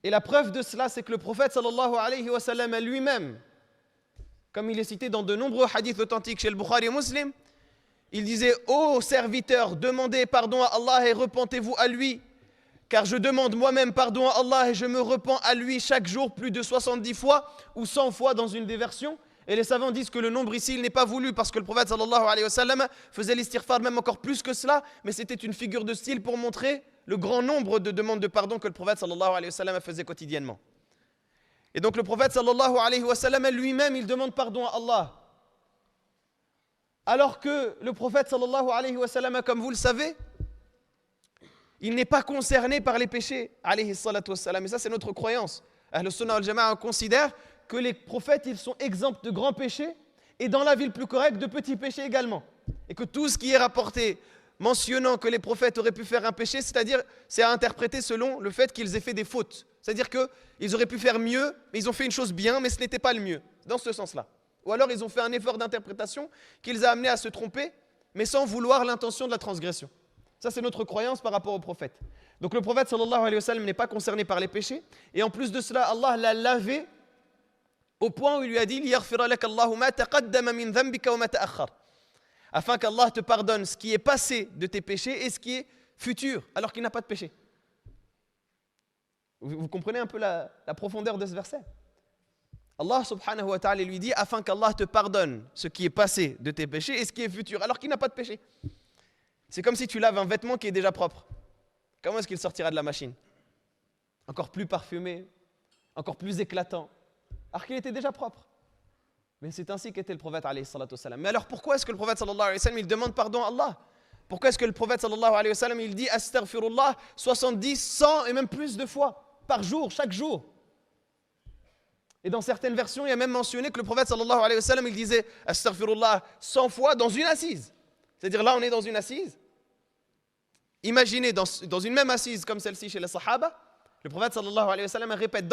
Et la preuve de cela, c'est que le prophète sallallahu alayhi wa sallam lui-même, comme il est cité dans de nombreux hadiths authentiques chez le Bukhari et Muslim, il disait « Ô serviteurs, demandez pardon à Allah et repentez-vous à lui, car je demande moi-même pardon à Allah et je me repens à lui chaque jour plus de 70 fois ou 100 fois dans une des versions. » Et les savants disent que le nombre ici, il n'est pas voulu parce que le prophète sallallahu alayhi wa sallam faisait l'istighfar même encore plus que cela, mais c'était une figure de style pour montrer le grand nombre de demandes de pardon que le prophète sallallahu alayhi wa sallam faisait quotidiennement. Et donc le prophète sallallahu alayhi wa sallam lui-même, il demande pardon à Allah. Alors que le prophète sallallahu alayhi wa sallam, comme vous le savez, il n'est pas concerné par les péchés, alayhi salatu wa sallam. Et ça, c'est notre croyance. Ahl Sunnah wal Jama'a considère que les prophètes, ils sont exempts de grands péchés et dans la vie le plus correcte, de petits péchés également. Et que tout ce qui est rapporté mentionnant que les prophètes auraient pu faire un péché, c'est-à-dire, c'est à interpréter selon le fait qu'ils aient fait des fautes. C'est-à-dire qu'ils auraient pu faire mieux, mais ils ont fait une chose bien, mais ce n'était pas le mieux, dans ce sens-là. Ou alors ils ont fait un effort d'interprétation qui les a amenés à se tromper, mais sans vouloir l'intention de la transgression. Ça, c'est notre croyance par rapport au prophète. Donc le prophète sallallahu alayhi wa sallam n'est pas concerné par les péchés, et en plus de cela, Allah l'a lavé au point où il lui a dit « Liyaghfira laka Allahu ma taqaddama min dhanbika wa ma ta'akhkhar » afin qu'Allah te pardonne ce qui est passé de tes péchés et ce qui est futur, alors qu'il n'a pas de péché. Vous comprenez un peu la profondeur de ce verset? Allah subhanahu wa ta'ala lui dit afin qu'Allah te pardonne ce qui est passé de tes péchés et ce qui est futur, alors qu'il n'a pas de péché. C'est comme si tu laves un vêtement qui est déjà propre. Comment est-ce qu'il sortira de la machine? Encore plus parfumé, encore plus éclatant, alors qu'il était déjà propre. Mais c'est ainsi qu'était le prophète alayhi salatu wassalam. Mais alors pourquoi est-ce que le prophète sallallahu alayhi wa sallam il demande pardon à Allah? Pourquoi est-ce que le prophète sallallahu alayhi wa sallam il dit astaghfirullah 70, 100 et même plus de fois par jour, chaque jour? Et dans certaines versions, il y a même mentionné que le prophète sallallahu alayhi wa sallam il disait astaghfirullah 100 fois dans une assise. C'est-à-dire là on est dans une assise. Imaginez dans une même assise comme celle-ci chez les sahaba, le prophète sallallahu alayhi wa sallam répète dans